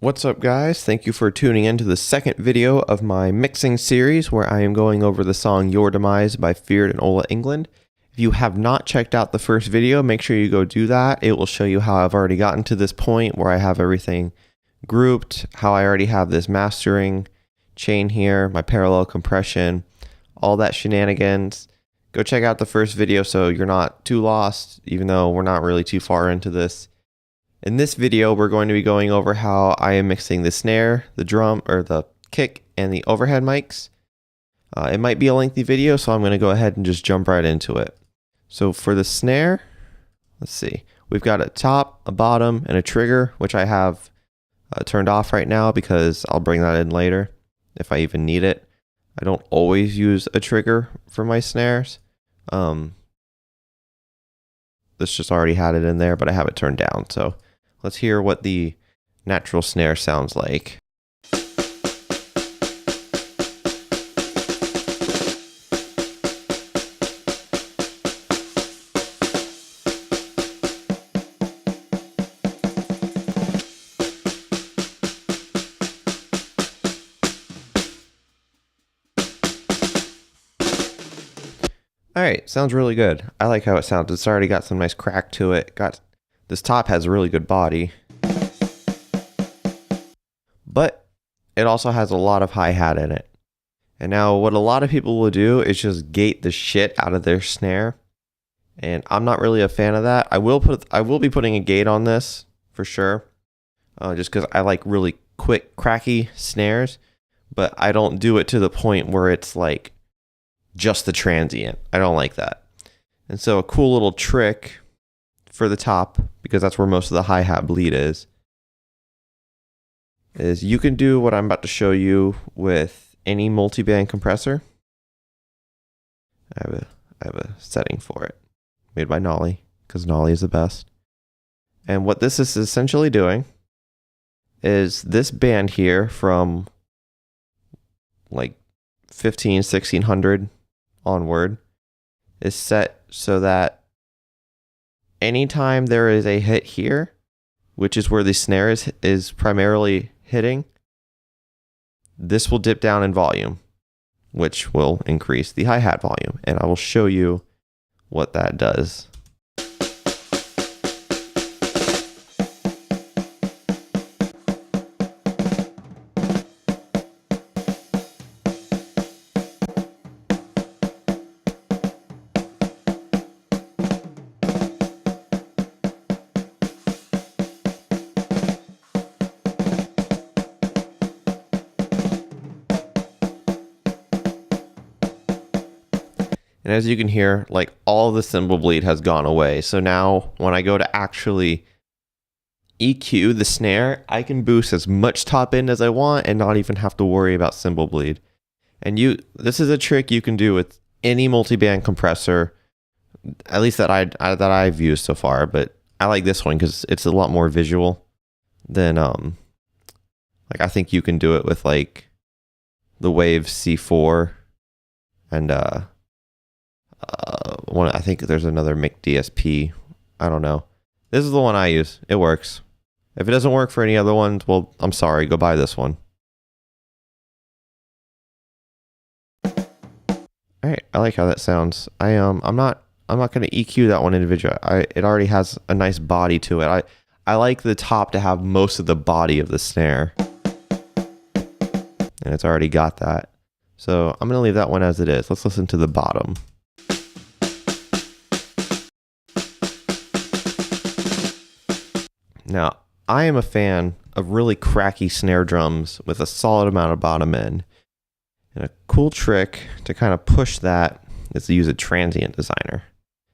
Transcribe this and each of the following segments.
What's up, guys? Thank you for tuning in to the second video of my mixing series where I am going over the song Your Demise by Feared and Ola Englund. If you have not checked out the first video, make sure you go do that. It will show you how I've already gotten to this point where I have everything grouped, how I already have this mastering chain here, my parallel compression, all that shenanigans. Go check out the first video so you're not too lost, even though we're not really too far into this. In this video, we're going to be going over how I am mixing the snare, the drum, or the kick, and the overhead mics. It might be a lengthy video, so I'm going to go ahead and just jump right into it. So for the snare, let's see. We've got a top, a bottom, and a trigger, which I have turned off right now because I'll bring that in later if I even need it. I don't always use a trigger for my snares. This just already had it in there, but I have it turned down, so let's hear what the natural snare sounds like. Alright, sounds really good. I like how it sounds. It's already got some nice crack to it. This top has a really good body. But it also has a lot of hi-hat in it. And now what a lot of people will do is just gate the shit out of their snare. And I'm not really a fan of that. I will be putting a gate on this for sure. Just because I like really quick, cracky snares. But I don't do it to the point where it's like just the transient. I don't like that. And so a cool little trick for the top, because that's where most of the hi-hat bleed is you can do what I'm about to show you with any multi-band compressor. I have a setting for it made by Nolly, because Nolly is the best. And what this is essentially doing is this band here from like 1600 onward is set so that anytime there is a hit here, which is where the snare is primarily hitting, this will dip down in volume, which will increase the hi-hat volume. And I will show you what that does. And as you can hear, like all the cymbal bleed has gone away. So now when I go to actually EQ the snare, I can boost as much top end as I want and not even have to worry about cymbal bleed. And this is a trick you can do with any multi-band compressor, at least that I've used so far. But I like this one because it's a lot more visual than like I think you can do it with like the Wave C4 and I think there's another Mic DSP. I don't know. This is the one I use. It works. If it doesn't work for any other ones, well, I'm sorry. Go buy this one. All right, I like how that sounds. I'm not going to EQ that one individually. It already has a nice body to it. I like the top to have most of the body of the snare, and it's already got that. So I'm going to leave that one as it is. Let's listen to the bottom. Now, I am a fan of really cracky snare drums with a solid amount of bottom end. And a cool trick to kind of push that is to use a transient designer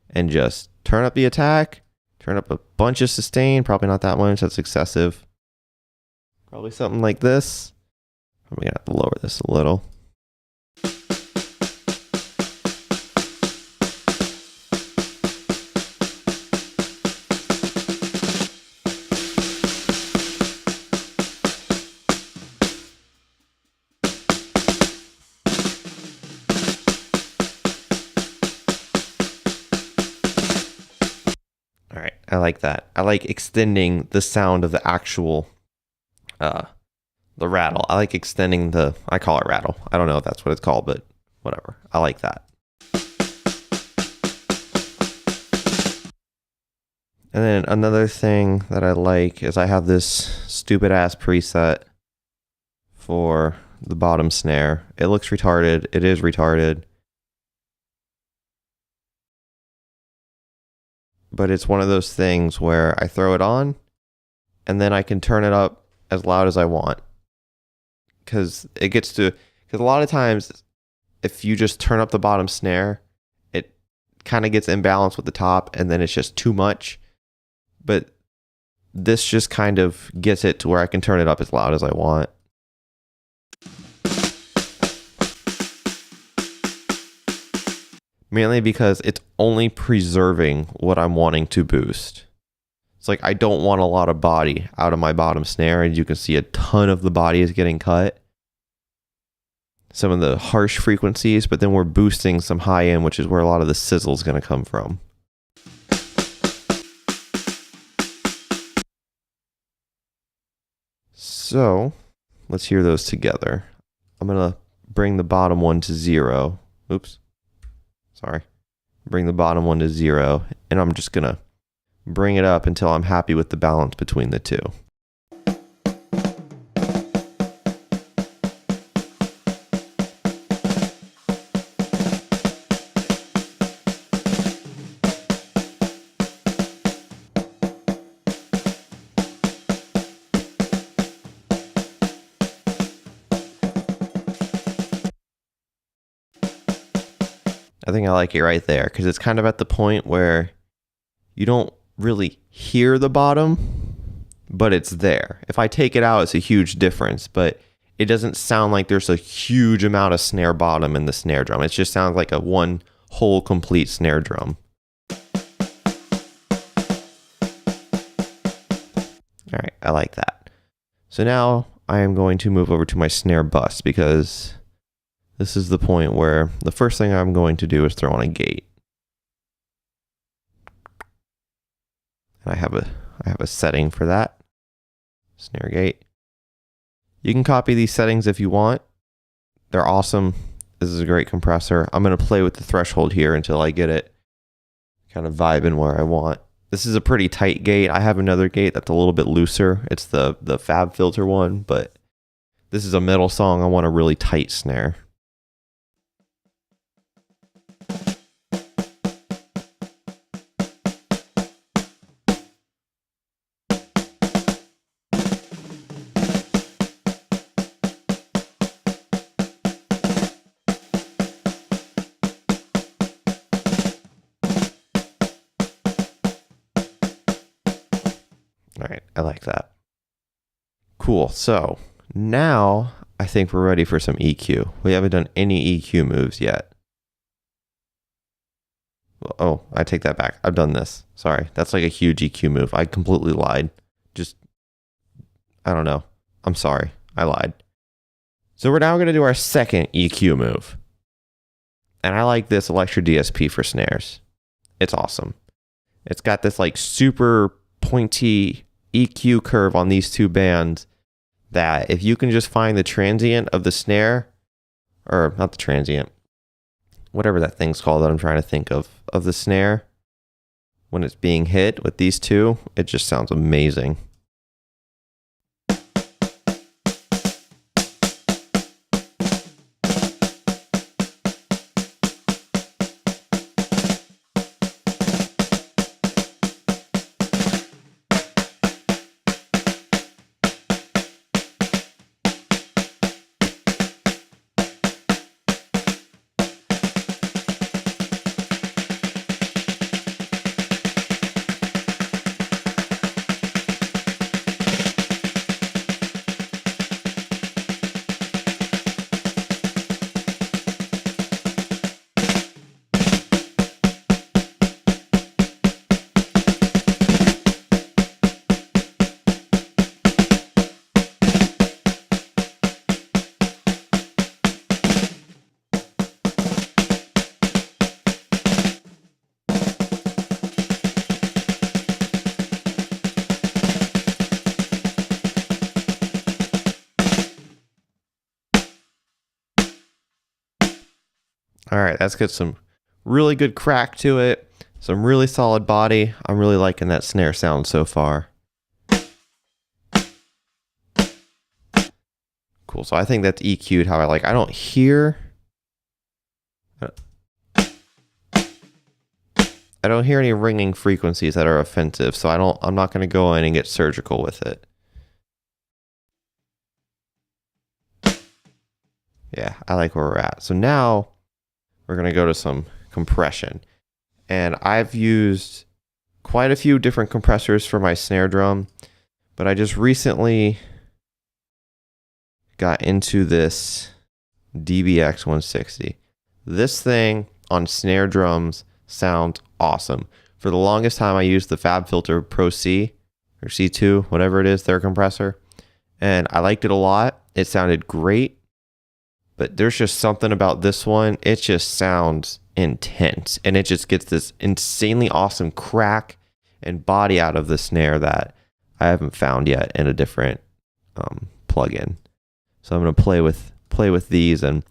and just turn up the attack, turn up a bunch of sustain, probably not that much, that's excessive. Probably something like this. Probably gonna have to lower this a little. I like that. I like extending the sound of the actual uh, the rattle. I like extending I call it rattle. I don't know if that's what it's called, but whatever. I like that. And then another thing that I like is I have this stupid ass preset for the bottom snare. It looks retarded. It is retarded. But it's one of those things where I throw it on and then I can turn it up as loud as I want. Because a lot of times if you just turn up the bottom snare, it kind of gets imbalanced with the top and then it's just too much. But this just kind of gets it to where I can turn it up as loud as I want. Mainly because it's only preserving what I'm wanting to boost. It's like I don't want a lot of body out of my bottom snare, and you can see a ton of the body is getting cut. Some of the harsh frequencies, but then we're boosting some high end, which is where a lot of the sizzle is going to come from. So let's hear those together. I'm going to bring the bottom one to 0. Oops. Sorry. Bring the bottom one to 0, and I'm just going to bring it up until I'm happy with the balance between the two. I think I like it right there because it's kind of at the point where you don't really hear the bottom, but it's there. If I take it out, it's a huge difference, but it doesn't sound like there's a huge amount of snare bottom in the snare drum. It just sounds like a one whole complete snare drum. All right, I like that. So now I am going to move over to my snare bus because this is the point where the first thing I'm going to do is throw on a gate. And I have a setting for that. Snare gate. You can copy these settings if you want. They're awesome. This is a great compressor. I'm going to play with the threshold here until I get it kind of vibing where I want. This is a pretty tight gate. I have another gate that's a little bit looser. It's the Fab Filter one, but this is a metal song. I want a really tight snare. All right, I like that. Cool. So now I think we're ready for some EQ. We haven't done any EQ moves yet. Oh, I take that back. I've done this. Sorry. That's like a huge EQ move. I completely lied. I don't know. I'm sorry. I lied. So we're now going to do our second EQ move. And I like this Electro DSP for snares. It's awesome. It's got this like super pointy EQ curve on these two bands that if you can just find the transient of the snare, or not the transient, whatever that thing's called that I'm trying to think of the snare, when it's being hit with these two, it just sounds amazing. All right, that's got some really good crack to it, some really solid body. I'm really liking that snare sound so far. Cool, so I think that's EQ'd how I like. I don't hear any ringing frequencies that are offensive, so I'm not going to go in and get surgical with it. Yeah, I like where we're at. So now we're going to go to some compression. And I've used quite a few different compressors for my snare drum, but I just recently got into this DBX 160. This thing on snare drums sounds awesome. For the longest time, I used the FabFilter Pro C or C2, whatever it is, their compressor, and I liked it a lot. It sounded great, but there's just something about this one. It just sounds intense, and it just gets this insanely awesome crack and body out of the snare that I haven't found yet in a different plugin. So I'm going to play with these, and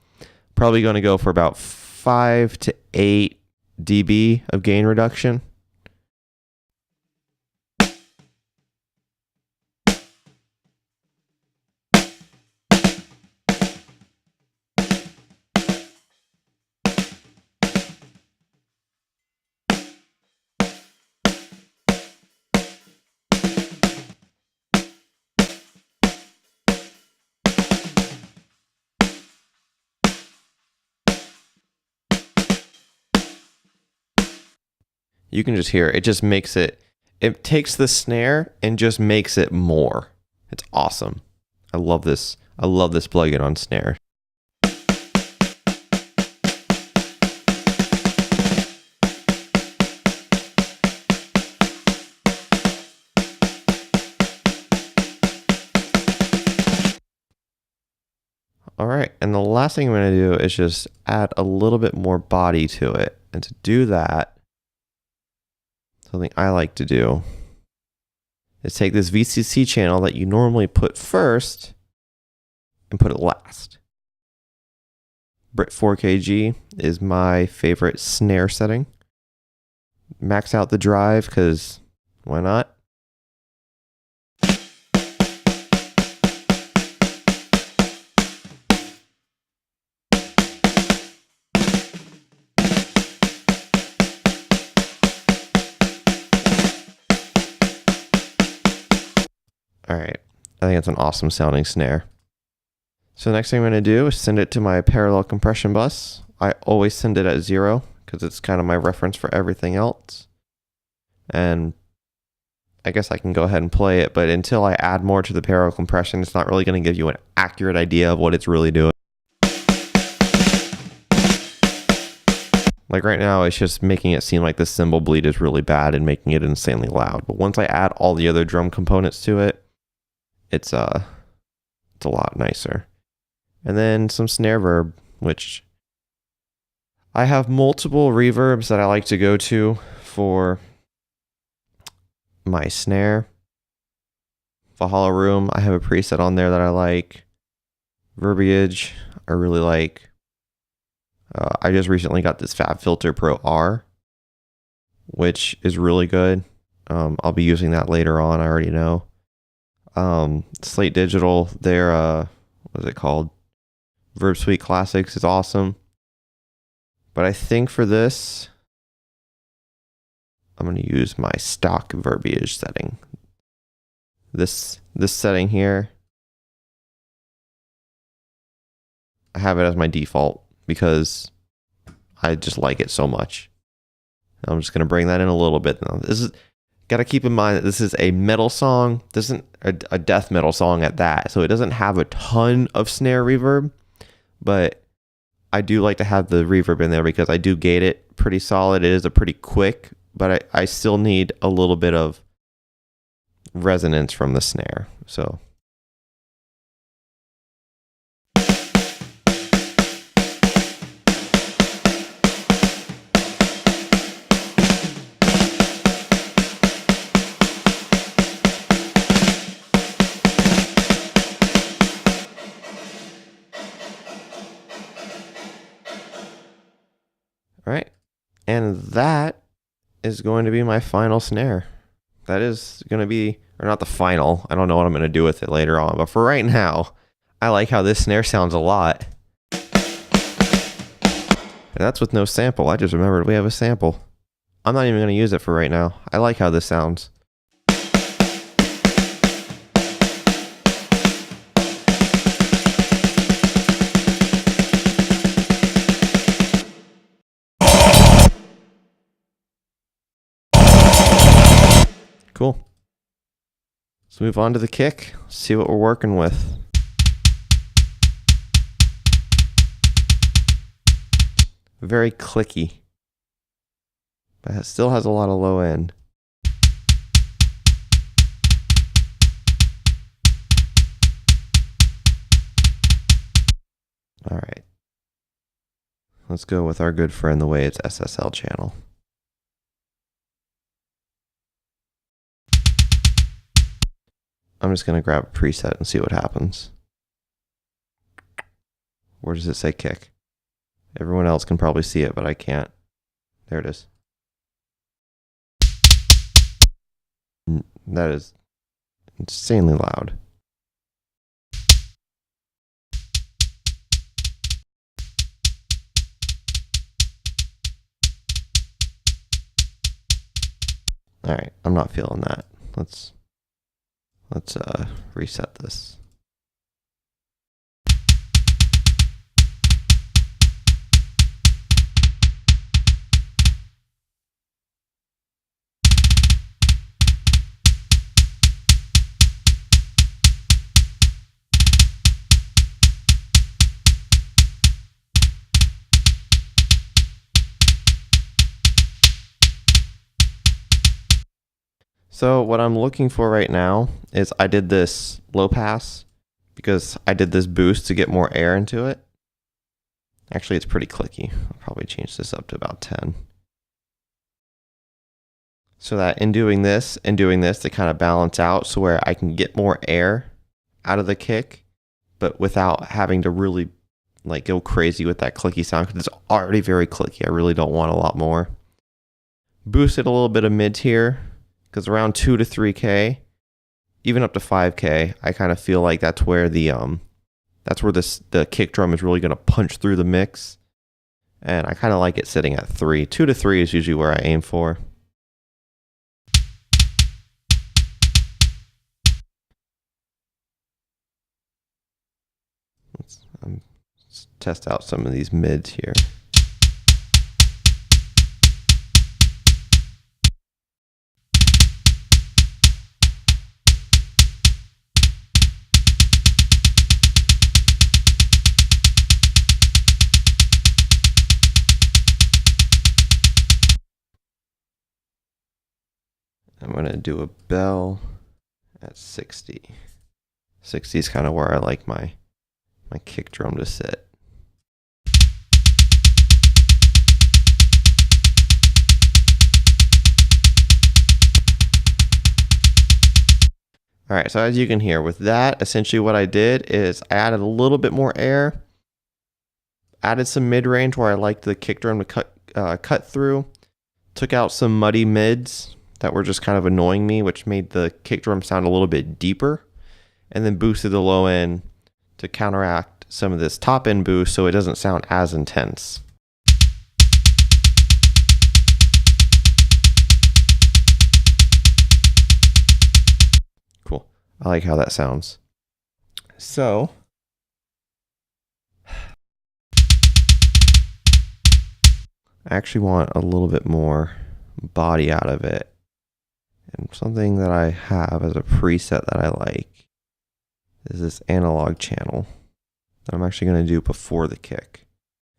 probably going to go for about 5 to 8 dB of gain reduction. You can just hear it. It just makes it takes the snare and just makes it more. It's awesome. I love this plugin on snare. All right, and the last thing I'm going to do is just add a little bit more body to it. And to do that, something I like to do is take this VCC channel that you normally put first and put it last. Brit 4kg is my favorite snare setting. Max out the drive because why not? All right, I think it's an awesome sounding snare. So the next thing I'm going to do is send it to my parallel compression bus. I always send it at 0 because it's kind of my reference for everything else. And I guess I can go ahead and play it, but until I add more to the parallel compression, it's not really going to give you an accurate idea of what it's really doing. Like right now, it's just making it seem like the cymbal bleed is really bad and making it insanely loud. But once I add all the other drum components to it, it's a lot nicer. And then some snare verb, which I have multiple reverbs that I like to go to for my snare. Valhalla Room, I have a preset on there that I like. Verbiage, I really like. I just recently got this FabFilter Pro R, which is really good. I'll be using that later on, I already know. Slate Digital, their what is it called? Verb Suite Classics is awesome. But I think for this, I'm going to use my stock verbiage setting. This setting here, I have it as my default because I just like it so much. I'm just going to bring that in a little bit now. This is got to keep in mind that this is a metal song. This isn't a death metal song at that, so it doesn't have a ton of snare reverb, but I do like to have the reverb in there because I do gate it pretty solid. It is a pretty quick, but I still need a little bit of resonance from the snare. So And that is going to be my final snare. That is going to be, or not the final. I don't know what I'm going to do with it later on, but for right now, I like how this snare sounds a lot. And that's with no sample. I just remembered we have a sample. I'm not even going to use it for right now. I like how this sounds. Cool. Let's move on to the kick. See what we're working with. Very clicky, but it still has a lot of low end. All right. Let's go with our good friend, the way it's SSL channel. I'm just going to grab a preset and see what happens. Where does it say kick? Everyone else can probably see it, but I can't. There it is. That is insanely loud. All right, I'm not feeling that. Let's reset this. So what I'm looking for right now is I did this low pass because I did this boost to get more air into it. Actually, it's pretty clicky. I'll probably change this up to about 10. So that in doing this and doing this, they kind of balance out so where I can get more air out of the kick, but without having to really like go crazy with that clicky sound because it's already very clicky. I really don't want a lot more. Boosted a little bit of mids here because around 2 to 3K, even up to 5K, I kind of feel like that's where the kick drum is really going to punch through the mix. And I kind of like it sitting at 3. 2 to 3 is usually where I aim for. Let's test out some of these mids here. I'm going to do a bell at 60. 60 is kind of where I like my kick drum to sit. All right, so as you can hear with that, essentially what I did is I added a little bit more air, added some mid-range where I liked the kick drum to cut through, took out some muddy mids that were just kind of annoying me, which made the kick drum sound a little bit deeper, and then boosted the low end to counteract some of this top end boost so it doesn't sound as intense. Cool. I like how that sounds. So I actually want a little bit more body out of it. And something that I have as a preset that I like is this analog channel that I'm actually going to do before the kick.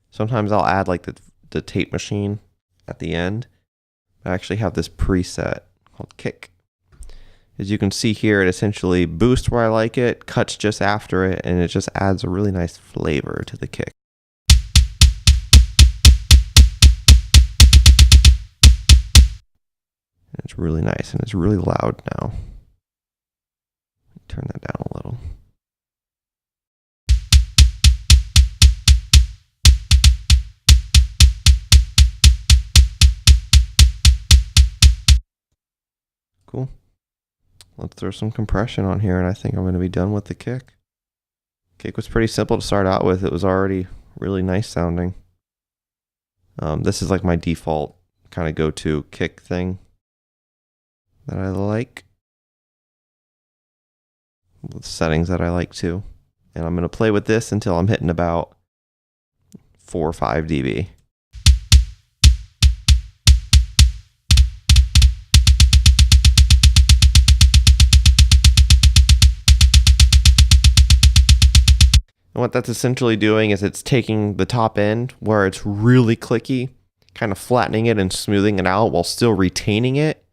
Sometimes I'll add like the tape machine at the end. I actually have this preset called kick. As you can see here, it essentially boosts where I like it, cuts just after it, and it just adds a really nice flavor to the kick. And it's really nice, and it's really loud now. Turn that down a little. Cool. Let's throw some compression on here, and I think I'm going to be done with the kick. Kick was pretty simple to start out with. It was already really nice sounding. This is like my default kind of go-to kick thing that I like. The settings that I like too. And I'm going to play with this until I'm hitting about 4 or 5 dB. And what that's essentially doing is it's taking the top end where it's really clicky, kind of flattening it and smoothing it out while still retaining it,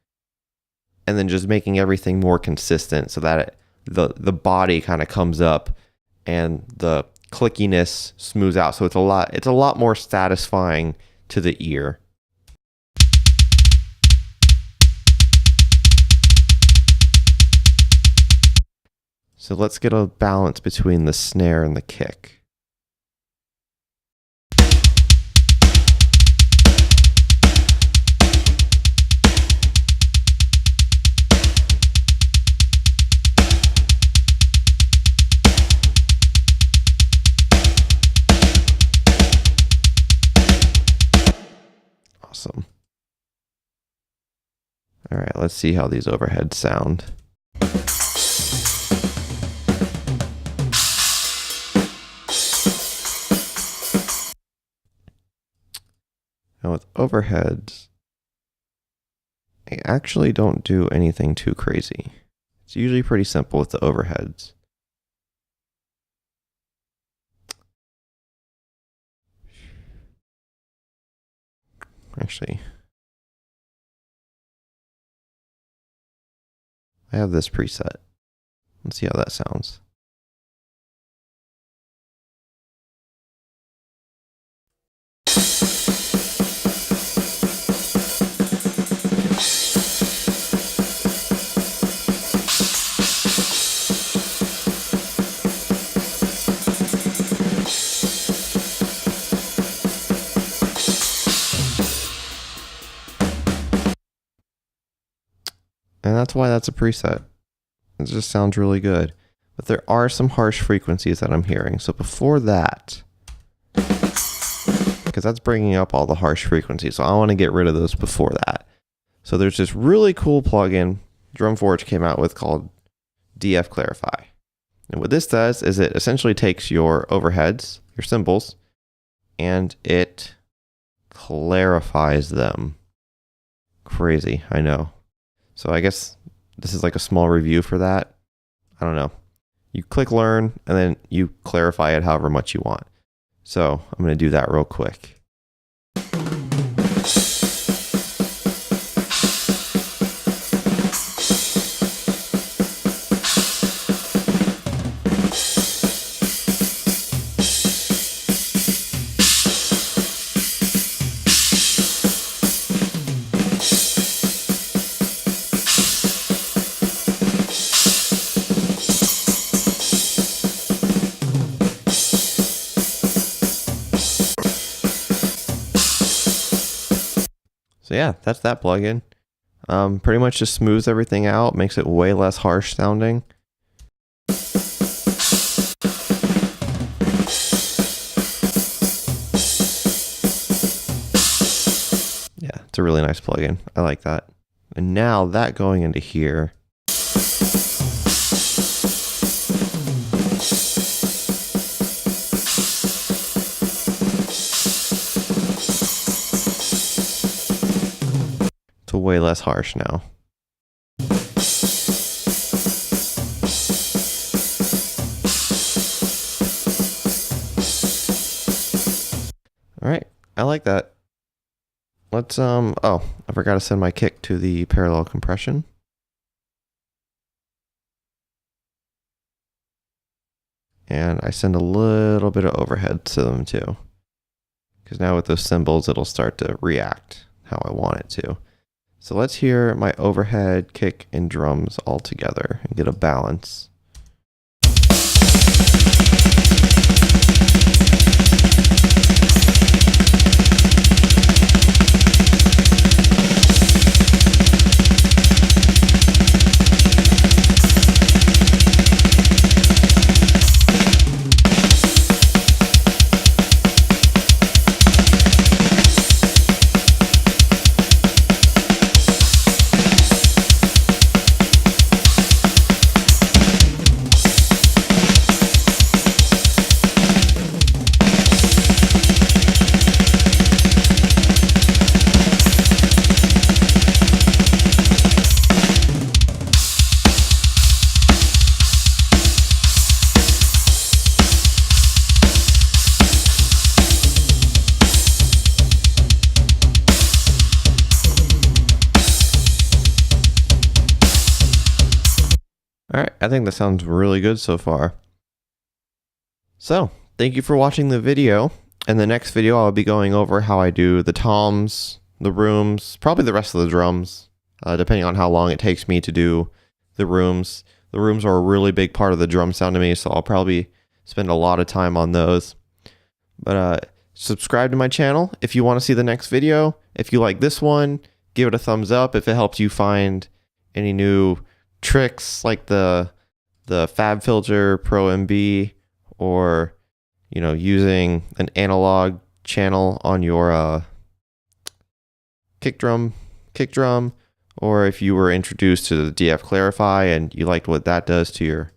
and then just making everything more consistent so that the body kind of comes up and the clickiness smooths out. So it's a lot more satisfying to the ear. So let's get a balance between the snare and the kick. Awesome. All right, let's see how these overheads sound. Now with overheads, I actually don't do anything too crazy. It's usually pretty simple with the overheads. Actually, I have this preset. Let's see how that sounds. And that's why that's a preset. It just sounds really good. But there are some harsh frequencies that I'm hearing. So before that, because that's bringing up all the harsh frequencies, so I want to get rid of those before that. So there's this really cool plugin Drumforge came out with called DF Clarify. And what this does is it essentially takes your overheads, your cymbals, and it clarifies them. Crazy, I know. So I guess this is like a small review for that. I don't know. You click learn and then you clarify it however much you want. So I'm going to do that real quick. So yeah, that's that plugin. Pretty much just smooths everything out, makes it way less harsh sounding. Yeah, it's a really nice plugin. I like that. And now that going into here, it's way less harsh now. All right, I like that. Let's oh, I forgot to send my kick to the parallel compression. And I send a little bit of overhead to them too. Because now with those cymbals, it'll start to react how I want it to. So let's hear my overhead, kick, and drums all together and get a balance. I think that sounds really good so far. So, thank you for watching the video. In the next video, I'll be going over how I do the toms, the rooms, probably the rest of the drums, depending on how long it takes me to do the rooms. The rooms are a really big part of the drum sound to me, so I'll probably spend a lot of time on those. But subscribe to my channel if you want to see the next video. If you like this one, give it a thumbs up. If it helps you find any new tricks like the Fab Filter Pro MB, or using an analog channel on your kick drum, or if you were introduced to the DF Clarify and you liked what that does to your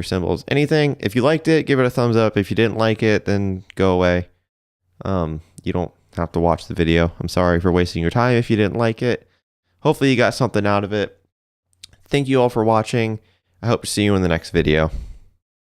cymbals, anything. If you liked it, give it a thumbs up. If you didn't like it, then go away. You don't have to watch the video. I'm sorry for wasting your time if you didn't like it. Hopefully you got something out of it. Thank you all for watching. I hope to see you in the next video.